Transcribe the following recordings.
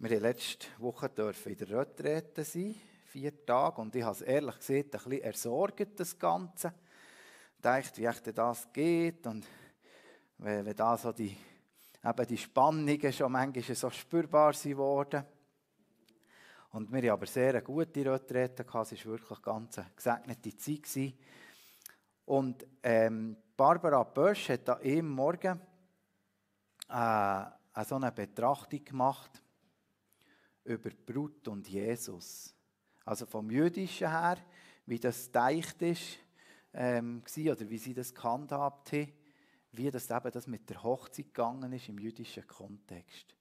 Wir durften letzte Woche in der Retrette sein, 4 Tage, und ich habe es ehrlich gesagt ein bisschen ersorgt, das Ganze. Ich dachte, wie echt das geht und wenn da so die Spannungen schon manchmal so spürbar wurden. Und wir hatten aber sehr eine gute Retrette, es war wirklich eine ganz gesegnete Zeit. Und Barbara Bösch hat an einem Morgen so eine Betrachtung gemacht über Brut und Jesus. Also vom Jüdischen her, wie das gedacht ist, oder wie sie das gehandhabt haben, wie das mit der Hochzeit gegangen ist im jüdischen Kontext.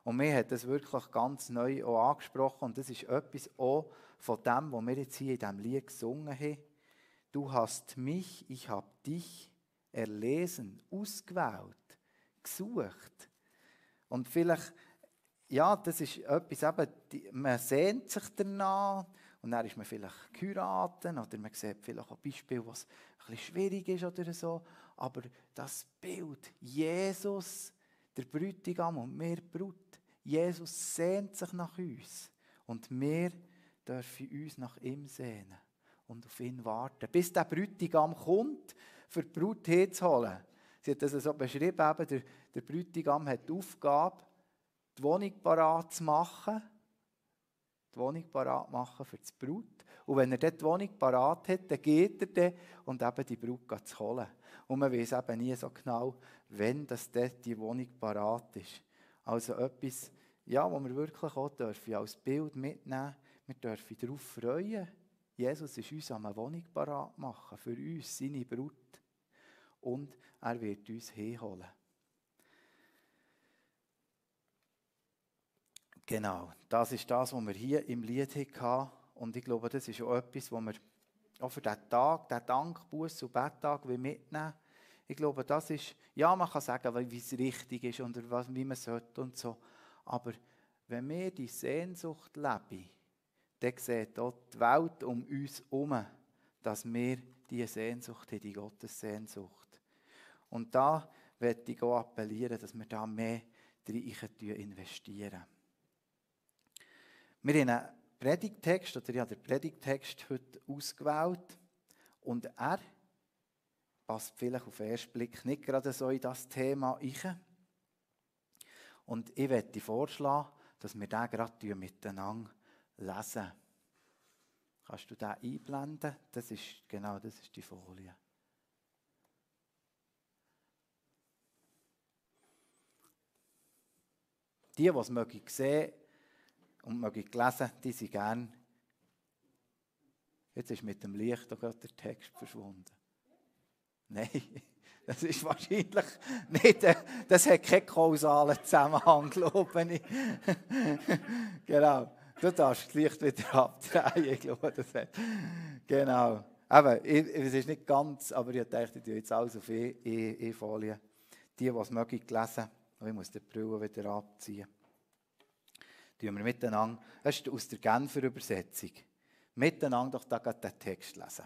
Und mir hat das wirklich ganz neu auch angesprochen und das ist etwas auch von dem, was wir jetzt hier in diesem Lied gesungen haben. Du hast mich, ich habe dich erlesen, ausgewählt, gesucht. Und vielleicht, ja, das ist etwas, man sehnt sich danach und dann ist man vielleicht geheiratet oder man sieht vielleicht auch Beispiele, was ein bisschen schwierig ist oder so. Aber das Bild, Jesus, der Bräutigam und wir Brut, Jesus sehnt sich nach uns und wir dürfen uns nach ihm sehnen und auf ihn warten, bis der Bräutigam kommt, für die Brut herzuholen. Sie hat das so beschrieben, der Bräutigam hat die Aufgabe, die Wohnung parat zu machen, für die Brut. Und wenn er dort die Wohnung parat hat, dann geht er und die Brut zu holen. Und man weiß eben nie so genau, wenn das dort die Wohnung parat ist. Also etwas, ja, wo wir wirklich auch dürfen, als Bild mitnehmen. Wir dürfen darauf freuen. Jesus ist uns eine Wohnung parat machen, für uns, seine Brut. Und er wird uns herholen. Genau, das ist das, was wir hier im Lied hatten. Und ich glaube, das ist auch etwas, was wir auch für diesen Tag, diesen Dankbuß- und Betttag mitnehmen. Ich glaube, das ist, ja, man kann sagen, wie es richtig ist und wie man sollte und so. Aber wenn wir die Sehnsucht leben, dann sieht auch die Welt um uns herum, dass wir diese Sehnsucht haben, die Gottessehnsucht. Und da möchte ich auch appellieren, dass wir da mehr investieren. Wir haben einen Predigttext, oder ich habe den Predigttext heute ausgewählt und er passt vielleicht auf den ersten Blick nicht gerade so in das Thema rein. Und ich möchte vorschlagen, dass wir den gerade miteinander lesen. Kannst du den einblenden? Das ist die Folie. Die es sehen und lesen, die sind gerne. Jetzt ist mit dem Licht auch gerade der Text verschwunden. Nein, das ist wahrscheinlich nicht, das hat keinen kausalen Zusammenhang, glaube ich. Genau, du darfst das Licht wieder abdrehen, ich glaube, das hat. Genau, aber es ist nicht ganz, aber ich dachte, ich tue jetzt alles auf E-Folie. Die es lesen, ich muss die Brille wieder abziehen. Tun wir miteinander, das ist aus der Genfer Übersetzung, miteinander doch da den Text lesen.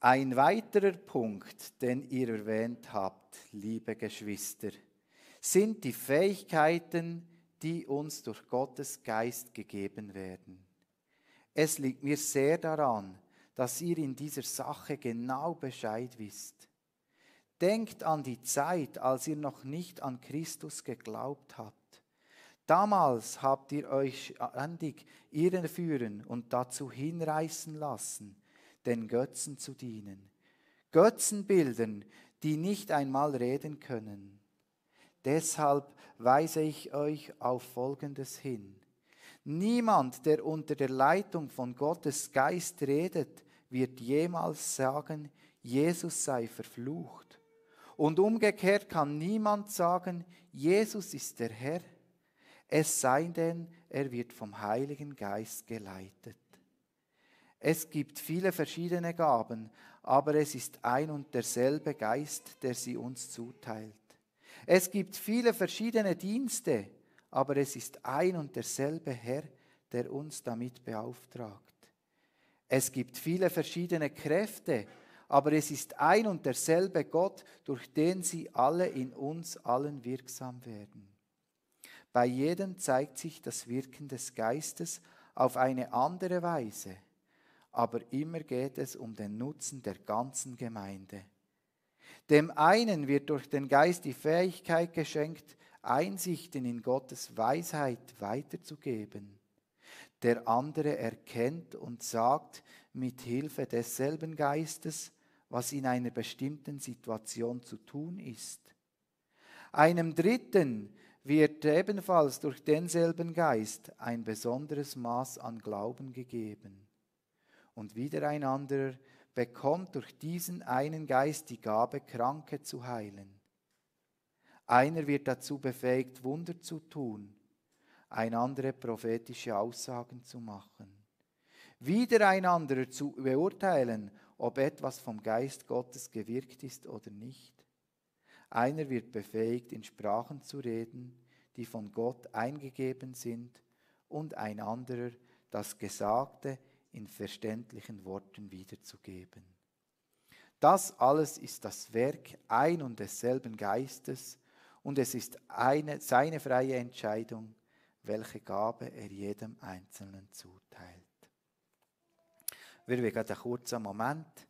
Ein weiterer Punkt, den ihr erwähnt habt, liebe Geschwister, sind die Fähigkeiten, die uns durch Gottes Geist gegeben werden. Es liegt mir sehr daran, dass ihr in dieser Sache genau Bescheid wisst. Denkt an die Zeit, als ihr noch nicht an Christus geglaubt habt. Damals habt ihr euch ständig irreführen und dazu hinreißen lassen, den Götzen zu dienen. Götzenbildern, die nicht einmal reden können. Deshalb weise ich euch auf Folgendes hin. Niemand, der unter der Leitung von Gottes Geist redet, wird jemals sagen, Jesus sei verflucht. Und umgekehrt kann niemand sagen, Jesus ist der Herr. Es sei denn, er wird vom Heiligen Geist geleitet. Es gibt viele verschiedene Gaben, aber es ist ein und derselbe Geist, der sie uns zuteilt. Es gibt viele verschiedene Dienste, aber es ist ein und derselbe Herr, der uns damit beauftragt. Es gibt viele verschiedene Kräfte, aber es ist ein und derselbe Gott, durch den sie alle in uns allen wirksam werden. Bei jedem zeigt sich das Wirken des Geistes auf eine andere Weise, aber immer geht es um den Nutzen der ganzen Gemeinde. Dem einen wird durch den Geist die Fähigkeit geschenkt, Einsichten in Gottes Weisheit weiterzugeben. Der andere erkennt und sagt mit Hilfe desselben Geistes, was in einer bestimmten Situation zu tun ist. Einem Dritten wird ebenfalls durch denselben Geist ein besonderes Maß an Glauben gegeben. Und wieder ein anderer bekommt durch diesen einen Geist die Gabe, Kranke zu heilen. Einer wird dazu befähigt, Wunder zu tun, ein anderer prophetische Aussagen zu machen. Wieder ein anderer zu beurteilen, ob etwas vom Geist Gottes gewirkt ist oder nicht. Einer wird befähigt, in Sprachen zu reden, die von Gott eingegeben sind, und ein anderer, das Gesagte in verständlichen Worten wiederzugeben. Das alles ist das Werk ein und desselben Geistes, und es ist seine freie Entscheidung, welche Gabe er jedem Einzelnen zuteilt. Wir werden einen kurzen Moment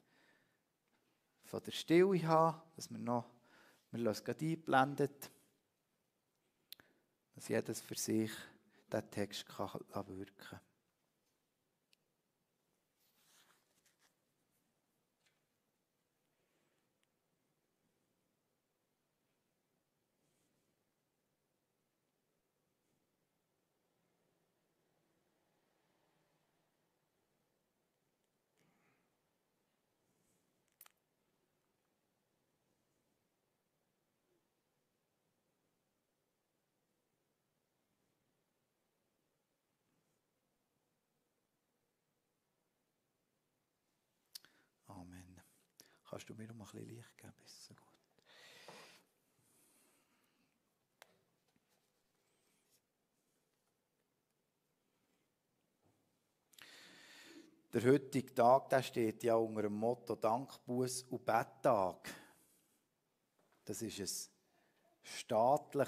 von der Stille haben, dass wir lassen es gerade eingeblendet, dass jedes für sich den Text kann wirken kann. Amen. Kannst du mir noch ein bisschen Licht geben? Ist so gut. Der heutige Tag, der steht ja unter dem Motto Dank, Buß und Betttag. Das ist ein staatlicher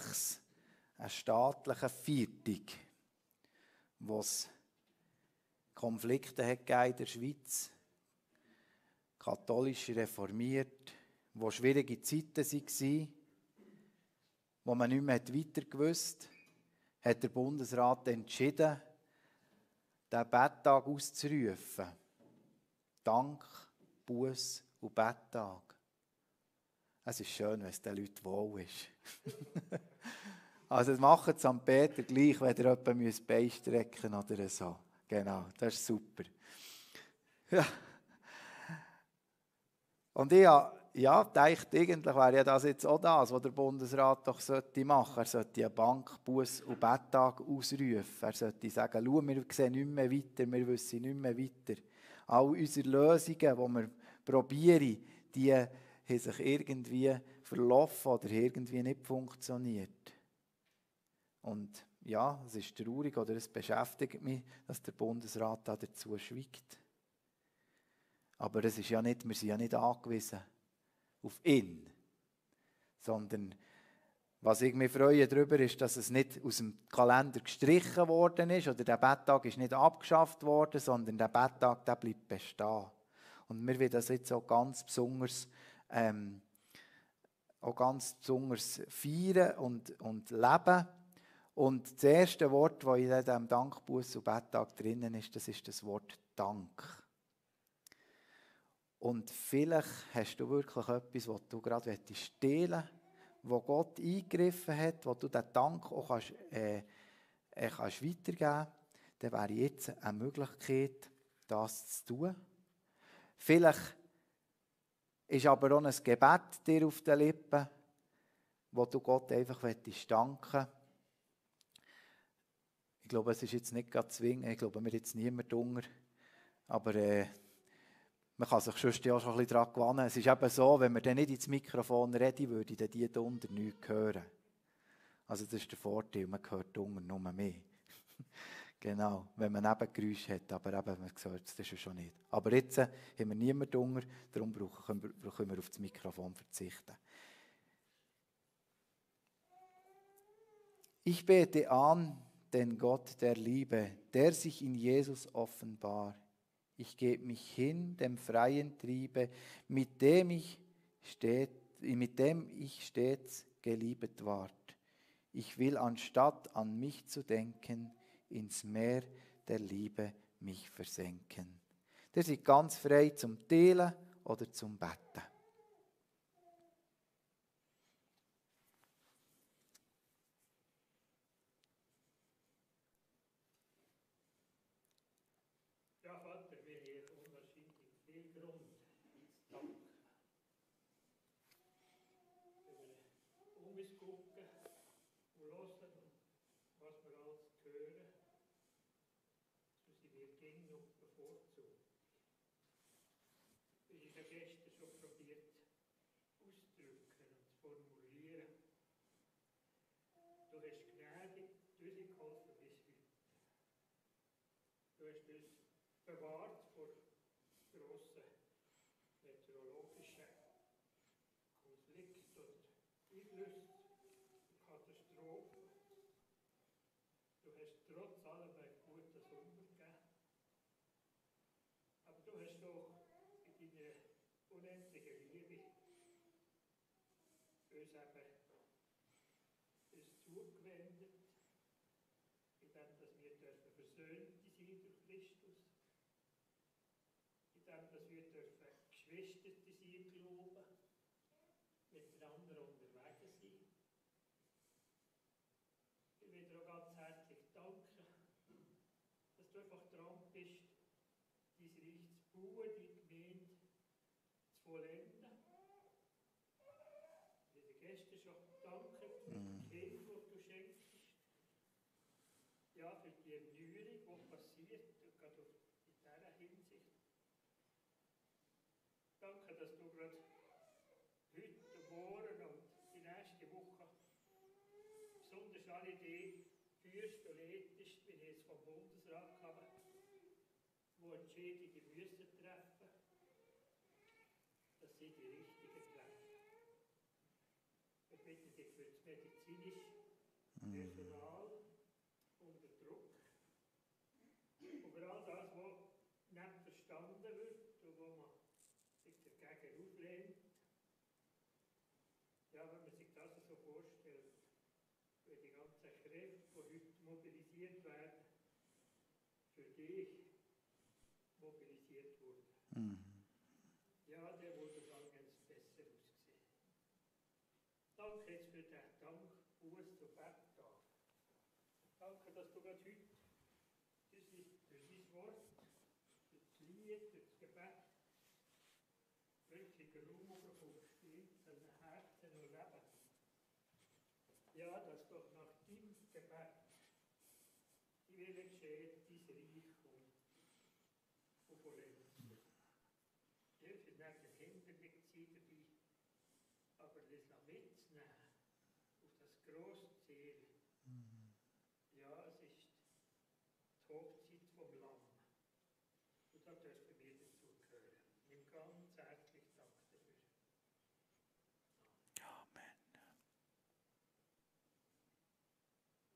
Feiertag, wo es Konflikte hat in der Schweiz, katholisch reformiert, wo schwierige Zeiten waren, wo man nicht mehr weiter gewusst hat, hat der Bundesrat entschieden, den Betttag auszurufen. Dank, Buß und Betttag. Es ist schön, wenn es den Leuten wohl ist. Also macht es am Peter gleich, wenn ihr jemanden beistrecken müsst oder so. Genau, das ist super. Ja. Und ich habe gedacht, eigentlich wäre ja das jetzt auch das, was der Bundesrat doch machen sollte. Er sollte einen Bank-, Buß- und Betttag ausrufen. Er sollte sagen, schau, wir sehen nicht mehr weiter, wir wissen nicht mehr weiter. All unsere Lösungen, die wir probieren, die haben sich irgendwie verlaufen oder irgendwie nicht funktioniert. Und ja, es ist traurig oder es beschäftigt mich, dass der Bundesrat dazu schweigt. Aber es ist ja nicht, wir sind ja nicht angewiesen auf ihn, sondern was ich mich freue darüber ist, dass es nicht aus dem Kalender gestrichen worden ist oder der Betttag ist nicht abgeschafft worden, sondern der Betttag, der bleibt bestehen. Und wir wollen das jetzt auch ganz besonders feiern und leben. Und das erste Wort, das in diesem Dank, Buß und Betttag drinnen ist, das ist das Wort Dank. Und vielleicht hast du wirklich etwas, was du gerade stehlen willst, wo Gott eingegriffen hat, wo du den Dank auch kannst weitergeben kannst. Dann wäre jetzt eine Möglichkeit, das zu tun. Vielleicht ist aber auch ein Gebet dir auf den Lippen, wo du Gott einfach danken willst. Ich glaube, es ist jetzt nicht gerade zwingend. Ich glaube, mir jetzt niemand unter. Aber man kann sich sonst ja auch schon ein bisschen daran gewöhnen. Es ist eben so, wenn wir dann nicht ins Mikrofon reden, würde dann die unten nichts hören. Also das ist der Vorteil, man hört unten nur mehr. Genau, wenn man Nebengeräusche hat, aber eben, man hört es schon nicht. Aber jetzt haben wir niemanden unter, darum können wir auf das Mikrofon verzichten. Ich bete an den Gott der Liebe, der sich in Jesus offenbar. Ich gebe mich hin dem freien Triebe, mit dem ich stets geliebet ward. Ich will, anstatt an mich zu denken, ins Meer der Liebe mich versenken. Der ist ganz frei zum Teilen oder zum Betten. Ja, Vater, wir haben unwahrscheinlich viel Grund zu danken. Wenn wir gucken und hören, was wir alles hören, so sind wir gegen noch bevorzugt. Ich habe gestern schon probiert auszudrücken und zu formulieren. Du hast gnädig durchgeholfen bis heute. Du hast uns bewahrt vor grossen meteorologischen Konflikten oder Einflüssen, Katastrophen. Du hast trotz allem einen guten Sommer gegeben. Aber du hast doch in deiner unendlichen Liebe uns eben uns zugewendet, indem dass wir dürfen versöhnt sein durch Christus, indem dass wir dürfen Geschwister sein glauben, miteinander unterwegs sein. Ich will dir auch ganz herzlich danken, dass du einfach dran bist, dein Reich zu bauen, die Gemeinde zu vollenden. Ich will dir gestern schon danken für die Hilfe, die du schenkst. Ja, für die Erneuerung, die passiert, gerade in dieser Hinsicht. Danke, dass du gerade heute, morgen und die nächste Woche besonders alle die führst und leitest, wenn ich jetzt vom Bundesrat habe, die Entscheidungen müssen treffen, dass sie die richtigen treffen. Ich bitte dich für das medizinische Personal unter Druck und für all das, was nicht verstanden wird und wo man sich dagegen auflehnt. Ja, wenn man sich das so vorstellt, wie die ganzen Kräfte, die heute mobilisiert werden, für dich mobilisiert wurden. Ja, der wurde dann ganz besser ausgesehen. Danke jetzt für den Dank, Buß und Betttag. Danke, dass du gerade heute durch dein Wort, durch das Lied, durch das Gebet wirklich Raum bekommst in einzelnen Herzen und Leben. Ja, dass doch nach deinem Gebet die Wille geschieht, dein Reich kommt und vollendet wird. Hilf uns nicht hinderlich sein dabei, aber das mitzunehmen auf das grosse Ziel. Ja, es ist die Hochzeit vom Lamm. Und da dürfen wir dazugehören. Nimm ganz herzlich Dank dafür. Amen.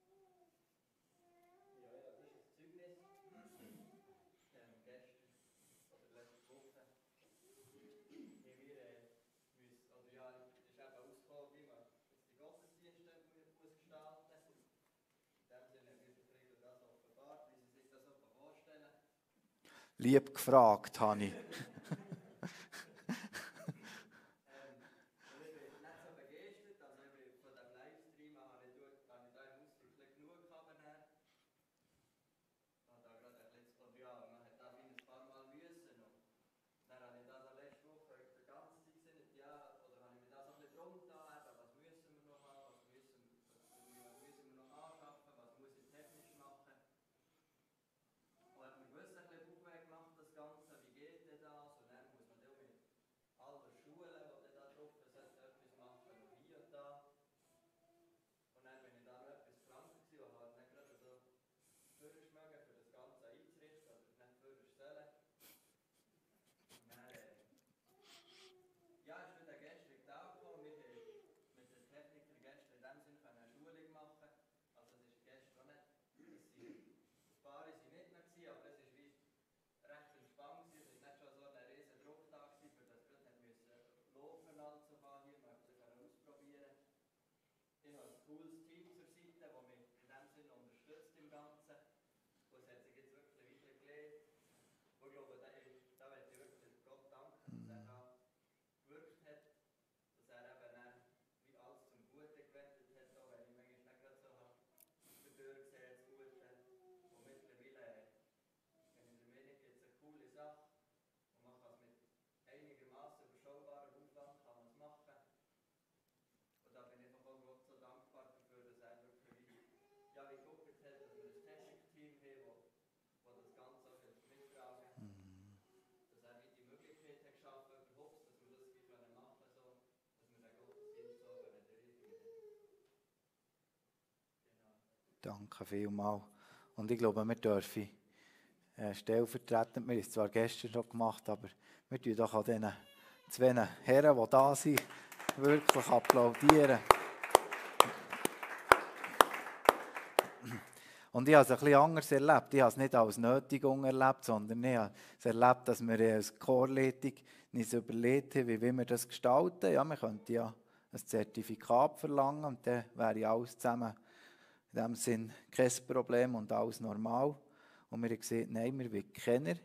Ja, das ist ein Zeugnis. Gestern oder letzte Woche haben wir müssen, oder ja, ist eben ausgekommen, wie man jetzt die Gottesdienste muss gestalten muss. In dem Sinne wird der Friedel das offenbart, wie sie sich das etwa vorstellen. Lieb gefragt, Hani. Und ich bin nicht so begeistert, also ich bin von diesem Livestream habe ich da im Ausdruck genug gehabt. Und da gerade ein bisschen, und ja, man hat da ein paar Mal müssen. Und dann habe ich das letzte Woche die ganze Zeit gesehen, ja, oder habe ich mir das ein bisschen drum getan, was müssen wir noch haben, was müssen wir noch anschaffen, was muss ich technisch machen. Und hat mir gewiss ein bisschen Bauchweh gemacht, das Ganze, wie geht denn das? cooles Team zur Seite, das mich in dem Sinne unterstützt im Ganzen. Und es hat sich jetzt wirklich weitergelegt. Und ich glaube, da möchte ich wirklich Gott danken, dass er da gewirkt hat, dass er eben dann wie alles zum Guten gewendet hat, auch wenn ich manchmal nicht gerade so habe. Dadurch sehe das Gute. Und mittlerweile, wenn ich der Meinung, jetzt eine coole Sache und man kann es mit einigermaßen überschaubarem Aufwand kann man es machen. Und da bin ich einfach auch Gott so dankbar dafür, dass er wirklich wie geguckt hat, dass wir ein Technikteam haben, das das Ganze auch mittragen kann. Dass er wie die Möglichkeit hat geschaffen, überhaupt, dass wir das wie können machen so, dass wir den Gottesdienst so durchführen. Genau. Danke vielmals. Und ich glaube, wir dürfen stellvertretend, wir haben es zwar gestern schon gemacht, aber wir tun doch an diesen 2 Herren, die da sind, wirklich applaudieren. Und ich habe es ein bisschen anders erlebt. Ich habe es nicht als Nötigung erlebt, sondern ich habe es erlebt, dass wir als Chorleitung uns überlegt haben, wie wir das gestalten. Ja, wir könnten ja ein Zertifikat verlangen und dann wäre alles zusammen in dem Sinn kein Problem und alles normal. Und wir haben gesagt, nein, wir wollen keine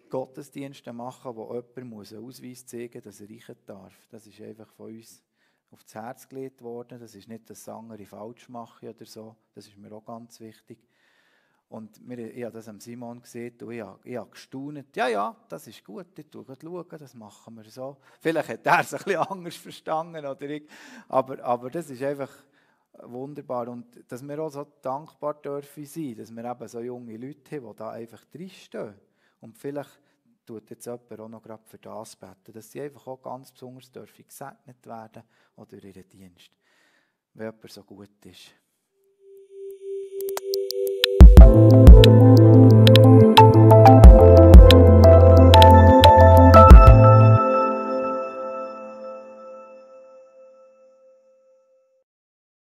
Gottesdienste machen, wo jemand einen Ausweis zeigen muss, dass er reichen darf. Das ist einfach von uns auf das Herz gelegt worden. Das ist nicht, dass andere falsch machen oder so. Das ist mir auch ganz wichtig. Und ich habe das am Simon gesehen und ich habe gestaunt. Ja, das ist gut, ich schaue, das machen wir so. Vielleicht hat er es ein bisschen anders verstanden, oder ich. Aber das ist einfach wunderbar. Und dass wir auch so dankbar dürfen sein, dass wir eben so junge Leute haben, die da einfach drinstehen. Und vielleicht tut jetzt jemand auch noch gerade für das beten, dass sie einfach auch ganz besonders dürfen gesegnet werden oder durch ihren Dienst, wenn jemand so gut ist.